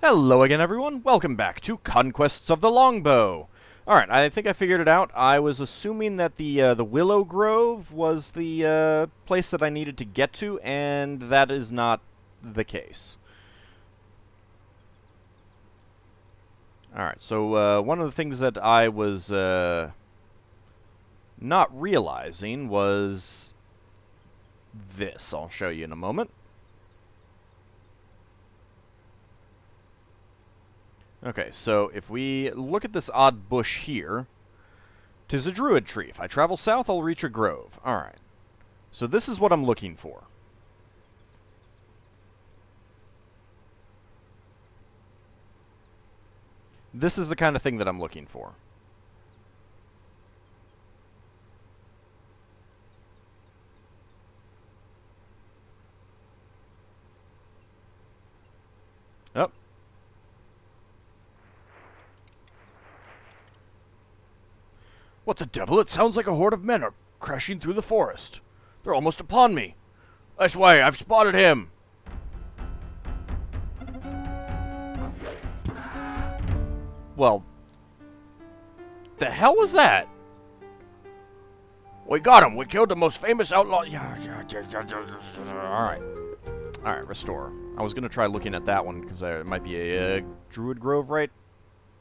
Hello again, everyone. Welcome back to Conquests of the Longbow. Alright, I think I figured it out. I was assuming that the Willow Grove was the place that I needed to get to, and that is not the case. Alright, so one of the things that I was not realizing was this. I'll show you in a moment. Okay, so if we look at this odd bush here, 'tis a druid tree. If I travel south, I'll reach a grove. Alright. So this is what I'm looking for. This is the kind of thing that I'm looking for. Oh. What the devil? It sounds like a horde of men are crashing through the forest. They're almost upon me. This way, I've spotted him. Well, the hell was that? We got him. We killed the most famous outlaw. Alright. Alright, restore. I was going to try looking at that one because there might be a druid grove right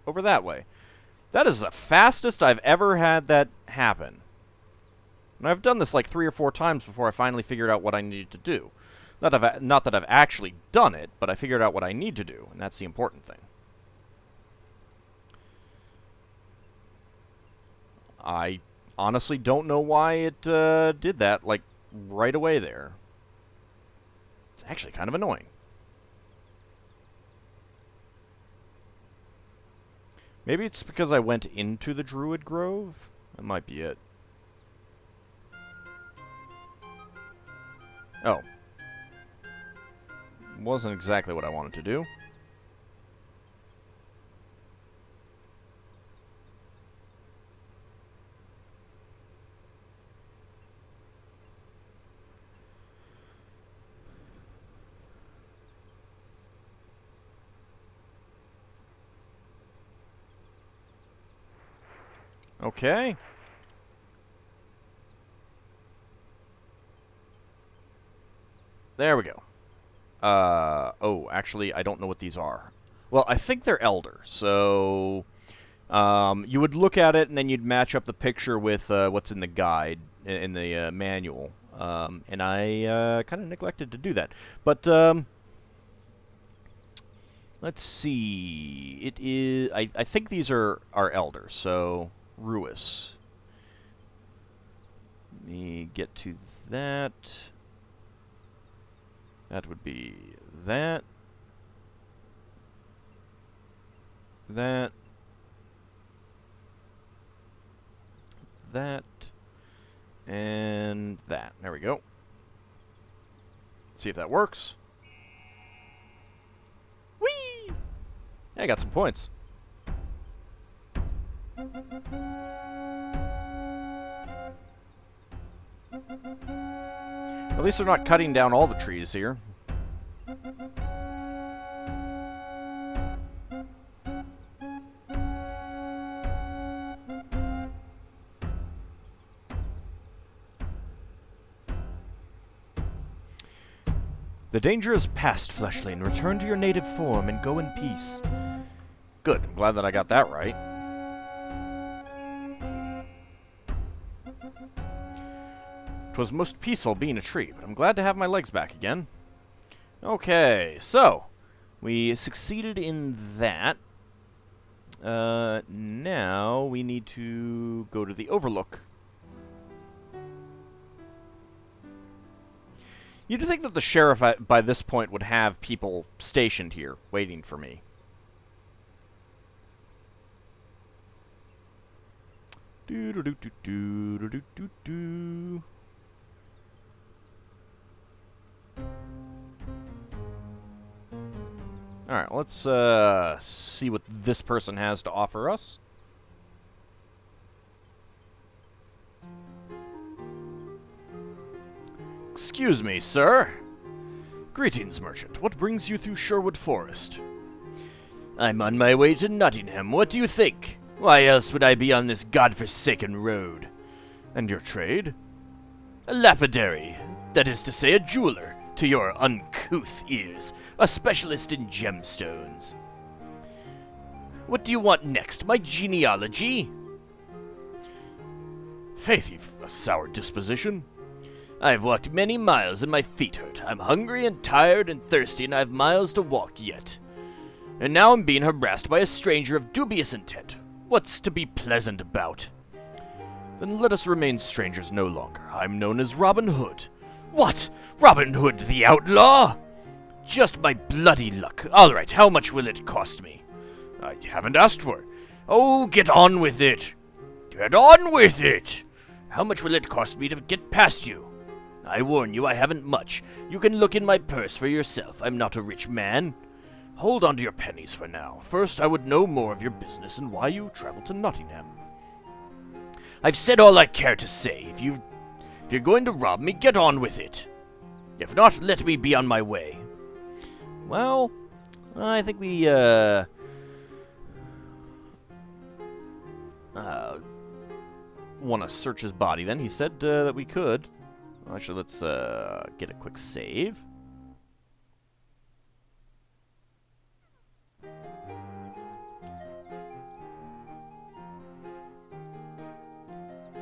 over that way. That is the fastest I've ever had that happen. And I've done this like 3 or 4 times before I finally figured out what I needed to do. Not that I've actually done it, but I figured out what I need to do, and that's the important thing. I honestly don't know why it did that, like, right away there. It's actually kind of annoying. Maybe it's because I went into the Druid Grove? That might be it. Oh. Wasn't exactly what I wanted to do. Okay. There we go. Oh, actually, I don't know what these are. Well, I think they're elder, so you would look at it and then you'd match up the picture with what's in the guide, in the manual. And I kind of neglected to do that. But let's see. It is. I think these are elders, so Ruis. Let me get to that. That would be that. That. That. And that. There we go. Let's see if that works. Whee! Yeah, I got some points. At least they're not cutting down all the trees here. The danger is past, Fleshling. Return to your native form and go in peace. Good. I'm glad that I got that right. Was most peaceful being a tree, but I'm glad to have my legs back again. Okay, so we succeeded in that. Now we need to go to the Overlook. You'd think that the sheriff by this point would have people stationed here, waiting for me. Do-do-do-do-do-do-do-do-do. Alright, let's see what this person has to offer us. Excuse me, sir. Greetings, merchant. What brings you through Sherwood Forest? I'm on my way to Nottingham. What do you think? Why else would I be on this godforsaken road? And your trade? A lapidary. That is to say, a jeweler. To your uncouth ears. A specialist in gemstones. What do you want next? My genealogy? Faith, you've a sour disposition. I've walked many miles and my feet hurt. I'm hungry and tired and thirsty and I've miles to walk yet. And now I'm being harassed by a stranger of dubious intent. What's to be pleasant about? Then let us remain strangers no longer. I'm known as Robin Hood. What? Robin Hood the outlaw? Just my bloody luck. All right, how much will it cost me? I haven't asked for it. Oh, get on with it. Get on with it. How much will it cost me to get past you? I warn you, I haven't much. You can look in my purse for yourself. I'm not a rich man. Hold on to your pennies for now. First, I would know more of your business and why you travel to Nottingham. I've said all I care to say. If you're going to rob me, get on with it. If not, let me be on my way. Well, I think we, want to search his body then. He said, that we could. Actually, let's, get a quick save.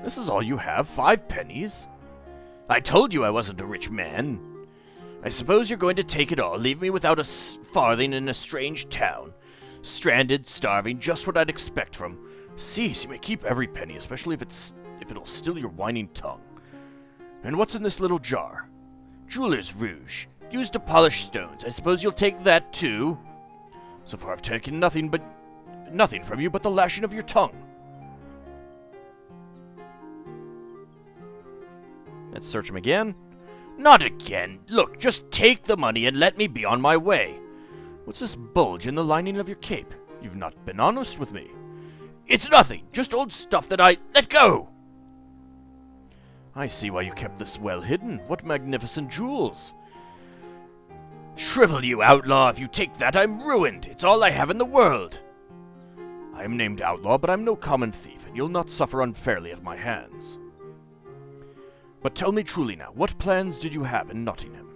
This is all you have? 5 pennies? I told you I wasn't a rich man. I suppose you're going to take it all, leave me without a farthing in a strange town. Stranded, starving, just what I'd expect from... Cease, you may keep every penny, especially if it'll still your whining tongue. And what's in this little jar? Jeweler's rouge, used to polish stones. I suppose you'll take that too? So far I've taken nothing from you but the lashing of your tongue. Let's search him again. Not again. Look, just take the money and let me be on my way. What's this bulge in the lining of your cape? You've not been honest with me. It's nothing, just old stuff that I... Let go! I see why you kept this well hidden. What magnificent jewels. Shrivel, you outlaw. If you take that, I'm ruined. It's all I have in the world. I am named Outlaw, but I'm no common thief, and you'll not suffer unfairly at my hands. But tell me truly now, what plans did you have in Nottingham?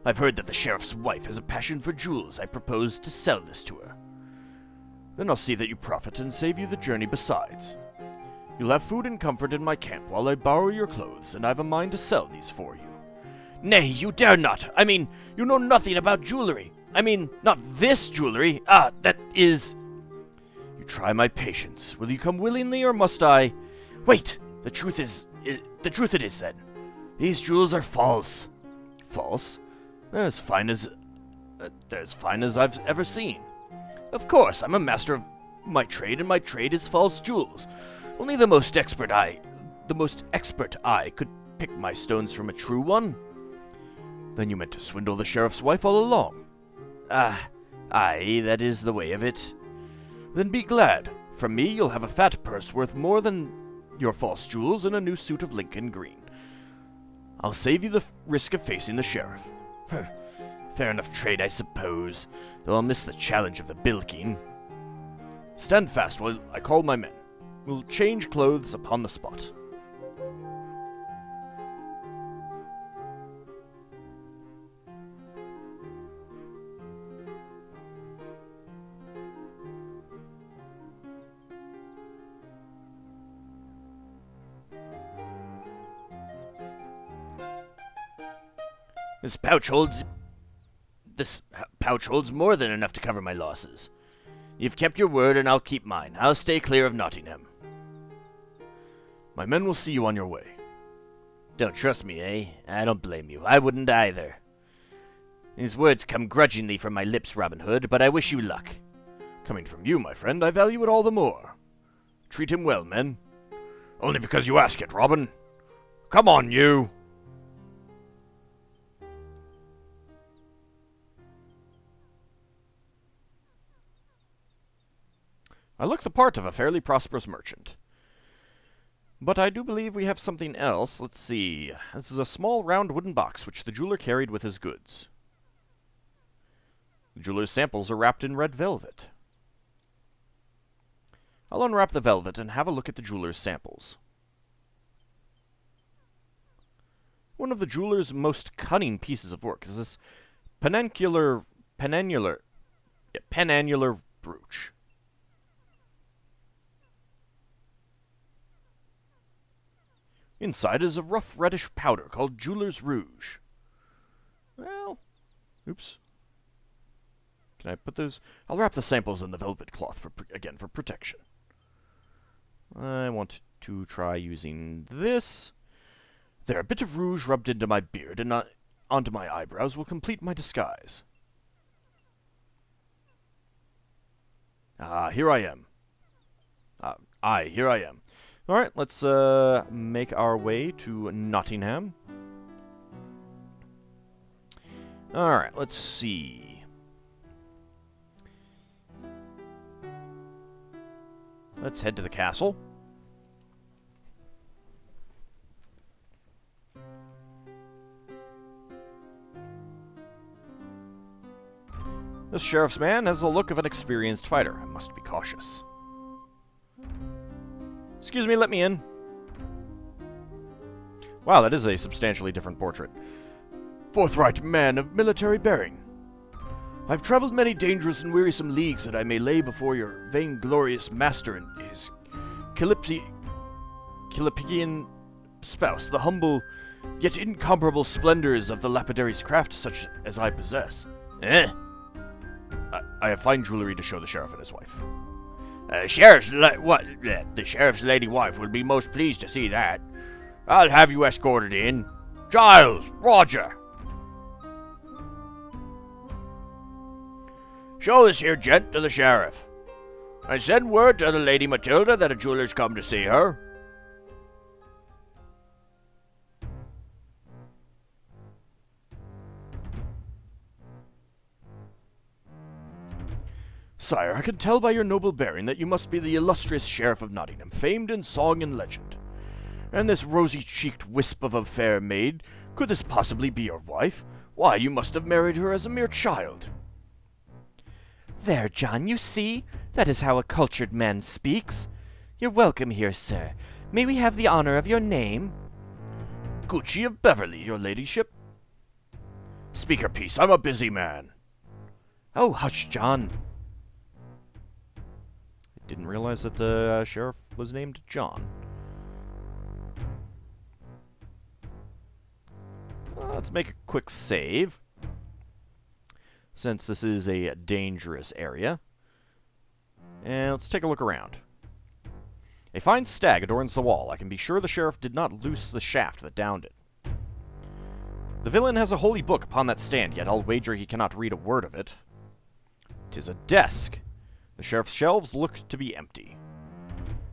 I've heard that the sheriff's wife has a passion for jewels. I propose to sell this to her. Then I'll see that you profit and save you the journey besides. You'll have food and comfort in my camp while I borrow your clothes, and I've a mind to sell these for you. Nay, you dare not! I mean, you know nothing about jewelry. I mean, not this jewelry. That is... You try my patience. Will you come willingly, or must I... Wait! The truth it is, then. These jewels are false. False? They're as fine as I've ever seen. Of course, I'm a master of my trade, and my trade is false jewels. Only the most expert eye could pick my stones from a true one. Then you meant to swindle the sheriff's wife all along. Aye, that is the way of it. Then be glad. From me, you'll have a fat purse worth more than your false jewels and a new suit of Lincoln green. I'll save you the risk of facing the sheriff. Fair enough trade, I suppose, though I'll miss the challenge of the bilking. Stand fast while I call my men. We'll change clothes upon the spot. This pouch holds more than enough to cover my losses. You've kept your word, and I'll keep mine. I'll stay clear of Nottingham. My men will see you on your way. Don't trust me, eh? I don't blame you. I wouldn't either. These words come grudgingly from my lips, Robin Hood, but I wish you luck. Coming from you, my friend, I value it all the more. Treat him well, men. Only because you ask it, Robin. Come on, you! I look the part of a fairly prosperous merchant. But I do believe we have something else. Let's see. This is a small round wooden box which the jeweler carried with his goods. The jeweler's samples are wrapped in red velvet. I'll unwrap the velvet and have a look at the jeweler's samples. One of the jeweler's most cunning pieces of work is this penannular brooch. Inside is a rough reddish powder called jeweler's rouge. Well, oops. Can I put those? I'll wrap the samples in the velvet cloth for protection. I want to try using this. There, a bit of rouge rubbed into my beard and onto my eyebrows will complete my disguise. Here I am. Here I am. Alright, let's make our way to Nottingham. Alright, let's see. Let's head to the castle. This sheriff's man has the look of an experienced fighter. I must be cautious. Excuse me, let me in. Wow, that is a substantially different portrait. Forthright man of military bearing. I've traveled many dangerous and wearisome leagues that I may lay before your vainglorious master and his Callipygian spouse, the humble yet incomparable splendors of the lapidary's craft such as I possess. I have fine jewelry to show the sheriff and his wife. The sheriff's lady wife would be most pleased to see that. I'll have you escorted in. Giles, Roger. Show this here gent to the sheriff. I send word to the Lady Matilda that a jeweler's come to see her. Sire, I can tell by your noble bearing that you must be the illustrious Sheriff of Nottingham, famed in song and legend. And this rosy-cheeked wisp of a fair maid, could this possibly be your wife? Why, you must have married her as a mere child. There, John, you see? That is how a cultured man speaks. You're welcome here, sir. May we have the honor of your name? Gucci of Beverley, your ladyship. Speak her peace, I'm a busy man. Oh, hush, John. Didn't realize that the sheriff was named John. Let's make a quick save, since this is a dangerous area. And let's take a look around. A fine stag adorns the wall. I can be sure the sheriff did not loose the shaft that downed it. The villain has a holy book upon that stand, yet I'll wager he cannot read a word of it. 'Tis a desk. The sheriff's shelves look to be empty.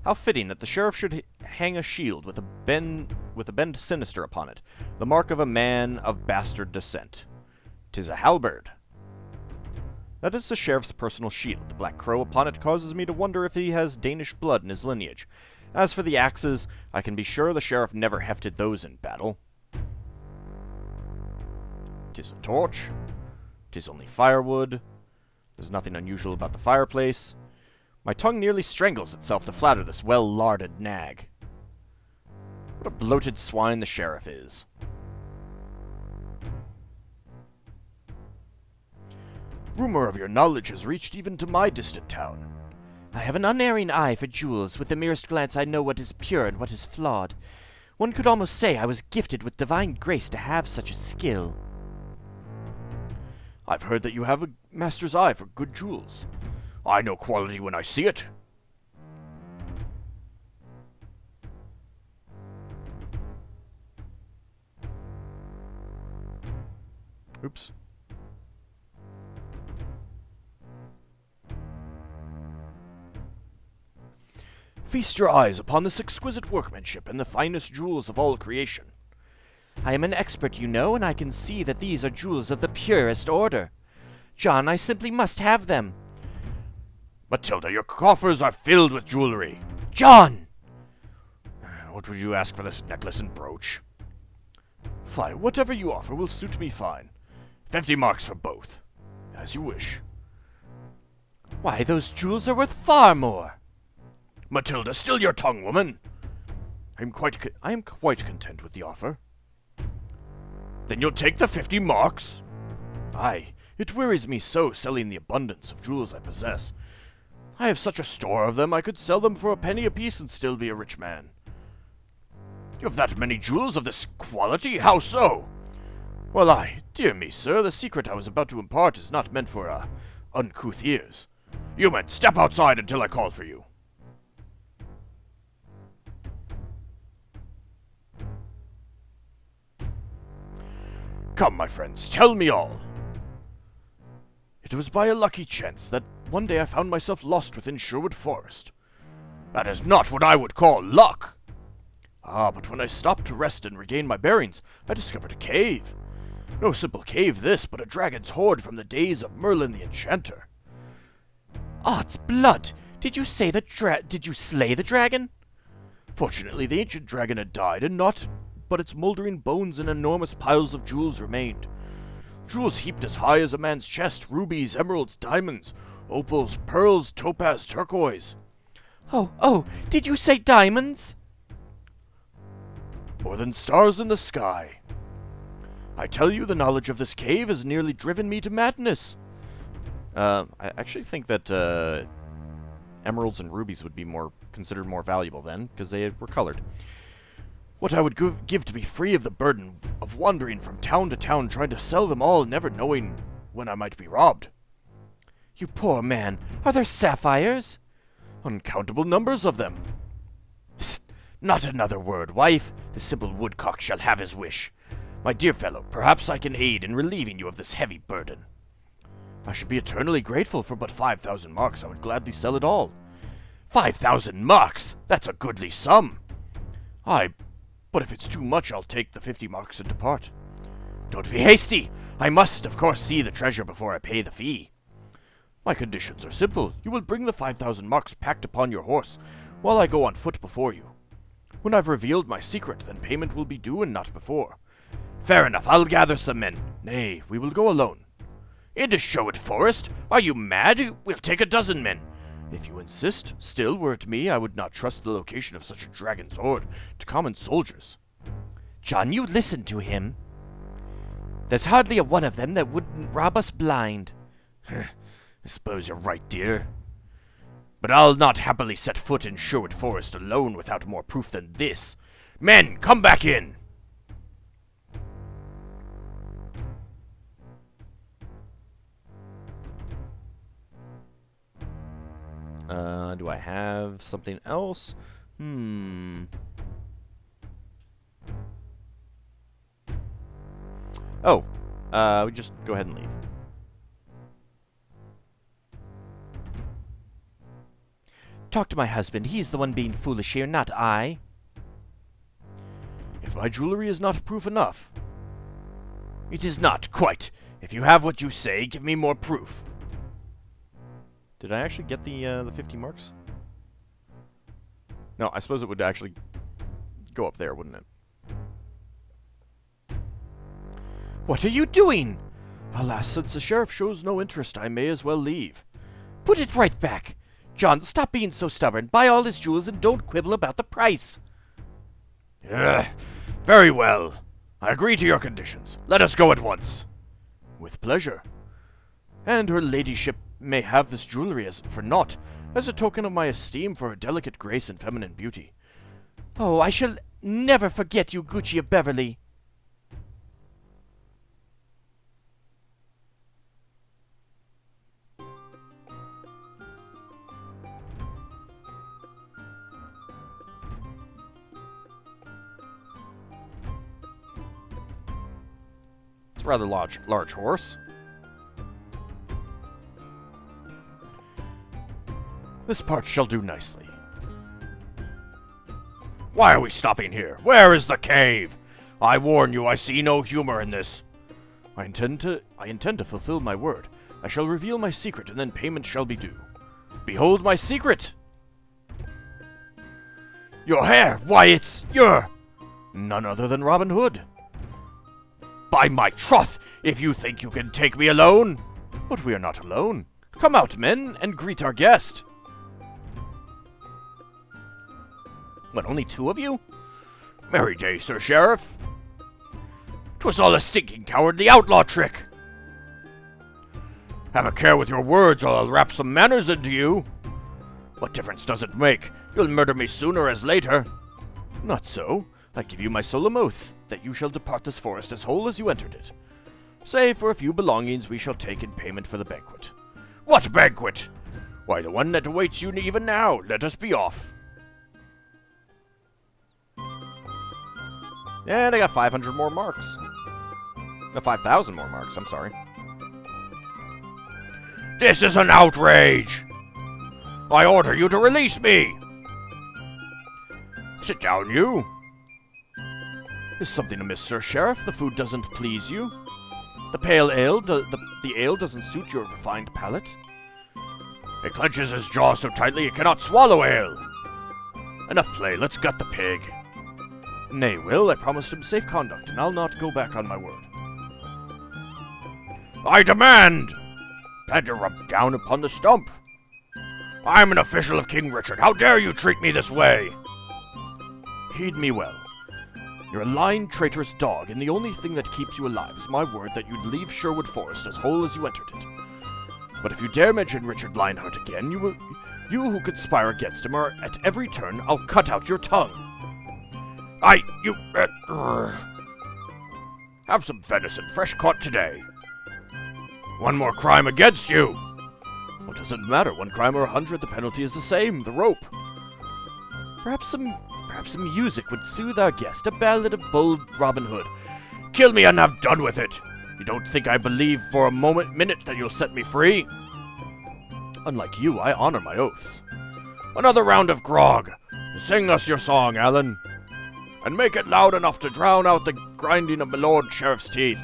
How fitting that the sheriff should hang a shield with a bend sinister upon it, the mark of a man of bastard descent. 'Tis a halberd. That is the sheriff's personal shield. The black crow upon it causes me to wonder if he has Danish blood in his lineage. As for the axes, I can be sure the sheriff never hefted those in battle. 'Tis a torch. 'Tis only firewood. There's nothing unusual about the fireplace. My tongue nearly strangles itself to flatter this well-larded nag. What a bloated swine the sheriff is. Rumor of your knowledge has reached even to my distant town. I have an unerring eye for jewels. With the merest glance I know what is pure and what is flawed. One could almost say I was gifted with divine grace to have such a skill. I've heard that you have a master's eye for good jewels. I know quality when I see it. Oops. Feast your eyes upon this exquisite workmanship and the finest jewels of all creation. I am an expert, you know, and I can see that these are jewels of the purest order. John, I simply must have them. Matilda, your coffers are filled with jewelry. John! What would you ask for this necklace and brooch? Fine, whatever you offer will suit me fine. 50 marks for both. As you wish. Why, those jewels are worth far more. Matilda, still your tongue, woman! I am quite content with the offer. Then you'll take the 50 marks? Aye, it wearies me so selling the abundance of jewels I possess. I have such a store of them, I could sell them for a penny apiece and still be a rich man. You have that many jewels of this quality? How so? Well, dear me, sir, the secret I was about to impart is not meant for, uncouth ears. You men, step outside until I call for you. Come, my friends, tell me all. It was by a lucky chance that one day I found myself lost within Sherwood Forest. That is not what I would call luck. But when I stopped to rest and regain my bearings, I discovered a cave. No simple cave this, but a dragon's hoard from the days of Merlin the Enchanter. Odds blood! Did you slay the dragon? Fortunately, the ancient dragon had died, and naught but its moldering bones and enormous piles of jewels remained. Jewels heaped as high as a man's chest, rubies, emeralds, diamonds, opals, pearls, topaz, turquoise. Oh, did you say diamonds? More than stars in the sky. I tell you, the knowledge of this cave has nearly driven me to madness. I actually think that emeralds and rubies would be considered more valuable then, because they were colored. What I would give to be free of the burden of wandering from town to town trying to sell them all, never knowing when I might be robbed. You poor man. Are there sapphires? Uncountable numbers of them. Psst, not another word, wife. The simple woodcock shall have his wish. My dear fellow, perhaps I can aid in relieving you of this heavy burden. I should be eternally grateful. For but 5,000 marks, I would gladly sell it all. 5,000 marks? That's a goodly sum. Aye, but if it's too much, I'll take the 50 marks and depart. Don't be hasty. I must, of course, see the treasure before I pay the fee. My conditions are simple. You will bring the 5,000 marks packed upon your horse, while I go on foot before you. When I've revealed my secret, then payment will be due and not before. Fair enough, I'll gather some men. Nay, we will go alone. Into Sherwood Forest? Are you mad? We'll take a dozen men. If you insist, still, were it me, I would not trust the location of such a dragon's hoard to common soldiers. John, you listen to him. There's hardly a one of them that wouldn't rob us blind. I suppose you're right, dear. But I'll not happily set foot in Sherwood Forest alone without more proof than this. Men, come back in! Do I have something else? Oh, we just go ahead and leave. Talk to my husband. He's the one being foolish here, not I. If my jewelry is not proof enough. It is not, quite. If you have what you say, give me more proof. Did I actually get the 50 marks? No, I suppose it would actually go up there, wouldn't it? What are you doing? Alas, since the sheriff shows no interest, I may as well leave. Put it right back. John, stop being so stubborn. Buy all his jewels and don't quibble about the price. Very well. I agree to your conditions. Let us go at once. With pleasure. And her ladyship may have this jewelry for naught, as a token of my esteem for her delicate grace and feminine beauty. Oh, I shall never forget you, Gucci of Beverly. It's a rather large horse. This part shall do nicely. Why are we stopping here? Where is the cave? I warn you, I see no humor in this. I intend to fulfill my word. I shall reveal my secret, and then payment shall be due. Behold my secret! Your hair! Why, you're none other than Robin Hood. By my troth, if you think you can take me alone... But we are not alone. Come out, men, and greet our guest. What, only 2 of you? Merry day, Sir Sheriff. 'Twas all a stinking cowardly outlaw trick. Have a care with your words, or I'll rap some manners into you. What difference does it make? You'll murder me sooner as later. Not so. I give you my solemn oath that you shall depart this forest as whole as you entered it. Save for a few belongings we shall take in payment for the banquet. What banquet? Why, the one that awaits you even now. Let us be off. And I got 500 more marks. No, 5,000 more marks, I'm sorry. This is an outrage! I order you to release me! Sit down, you. Is something amiss, Sir Sheriff? The food doesn't please you? The pale ale, the ale doesn't suit your refined palate? It clenches his jaw so tightly it cannot swallow ale. Enough play, let's gut the pig. Nay, Will, I promised him safe conduct, and I'll not go back on my word. I demand! Plan to rub down upon the stump. I'm an official of King Richard. How dare you treat me this way? Heed me well. You're a lying, traitorous dog, and the only thing that keeps you alive is my word that you'd leave Sherwood Forest as whole as you entered it. But if you dare mention Richard Lionheart again, you who conspire against him, or at every turn, I'll cut out your tongue. Have some venison, fresh caught today. One more crime against you. What does it matter? 1 crime or 100, the penalty is the same, the rope. Perhaps some music would soothe our guest, a ballad of bold Robin Hood. Kill me and have done with it. You don't think I believe for a minute that you'll set me free? Unlike you, I honor my oaths. Another round of grog. Sing us your song, Alan. And make it loud enough to drown out the grinding of my Lord Sheriff's teeth.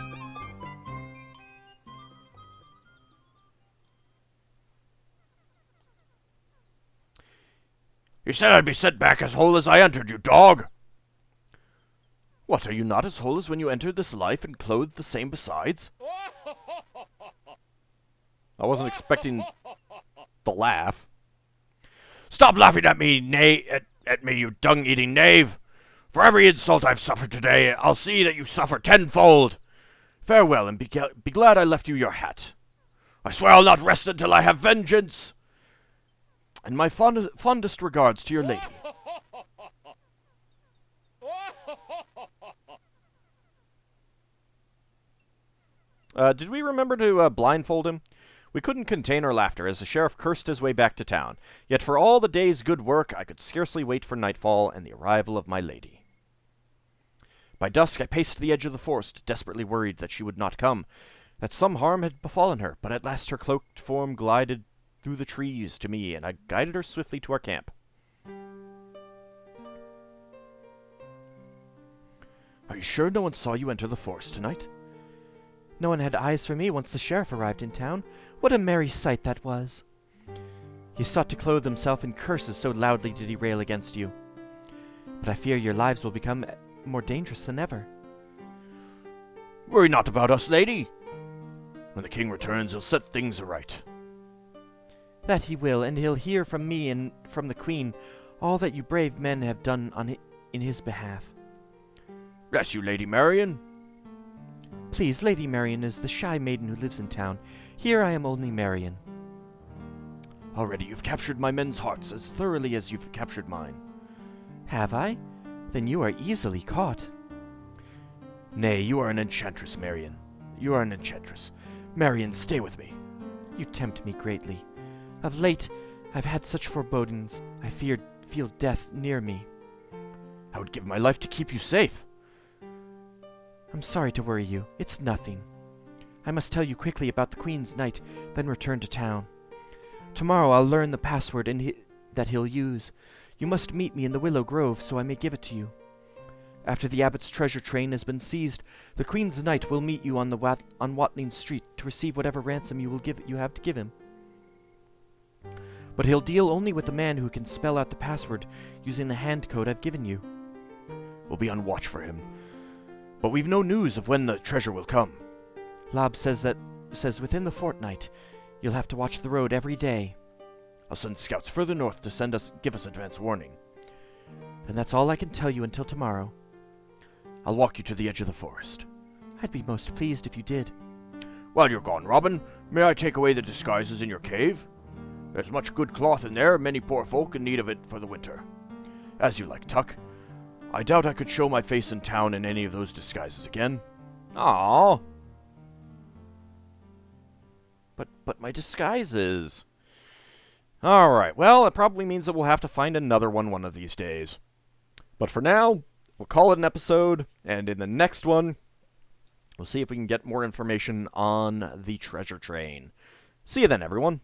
You said I'd be sent back as whole as I entered, you dog! What, are you not as whole as when you entered this life and clothed the same besides? I wasn't expecting the laugh. Stop laughing at me, at me, you dung-eating knave! For every insult I've suffered today, I'll see that you suffer tenfold! Farewell, and be glad I left you your hat. I swear I'll not rest until I have vengeance! And my fondest regards to your lady. Did we remember to blindfold him? We couldn't contain our laughter as the sheriff cursed his way back to town. Yet for all the day's good work, I could scarcely wait for nightfall and the arrival of my lady. By dusk, I paced the edge of the forest, desperately worried that she would not come, that some harm had befallen her, but at last her cloaked form glided through the trees to me, and I guided her swiftly to our camp. Are you sure no one saw you enter the forest tonight? No one had eyes for me once the sheriff arrived in town. What a merry sight that was! He sought to clothe himself in curses, so loudly did he rail against you. But I fear your lives will become more dangerous than ever. Worry not about us, lady. When the king returns, he'll set things aright. That he will, and he'll hear from me and from the queen all that you brave men have done in his behalf. Bless you, Lady Marion. Please, Lady Marion is the shy maiden who lives in town. Here I am only Marion. Already you've captured my men's hearts as thoroughly as you've captured mine. Have I? Then you are easily caught. Nay, you are an enchantress, Marion. You are an enchantress. Marion, stay with me. You tempt me greatly. Of late, I've had such forebodings. I feel death near me. I would give my life to keep you safe. I'm sorry to worry you. It's nothing. I must tell you quickly about the Queen's Knight, then return to town. Tomorrow I'll learn the password that he'll use. You must meet me in the Willow Grove so I may give it to you. After the abbot's treasure train has been seized, the Queen's Knight will meet you on Watling Street to receive whatever ransom you have to give him. But he'll deal only with the man who can spell out the password using the hand code I've given you. We'll be on watch for him. But we've no news of when the treasure will come. Lob says that says within the fortnight, you'll have to watch the road every day. I'll send scouts further north to give us advance warning. And that's all I can tell you until tomorrow. I'll walk you to the edge of the forest. I'd be most pleased if you did. While you're gone, Robin, may I take away the disguises in your cave? There's much good cloth in there, many poor folk in need of it for the winter. As you like, Tuck. I doubt I could show my face in town in any of those disguises again. Aww. But my disguises. Alright, well, it probably means that we'll have to find another one of these days. But for now, we'll call it an episode, and in the next one, we'll see if we can get more information on the treasure train. See you then, everyone.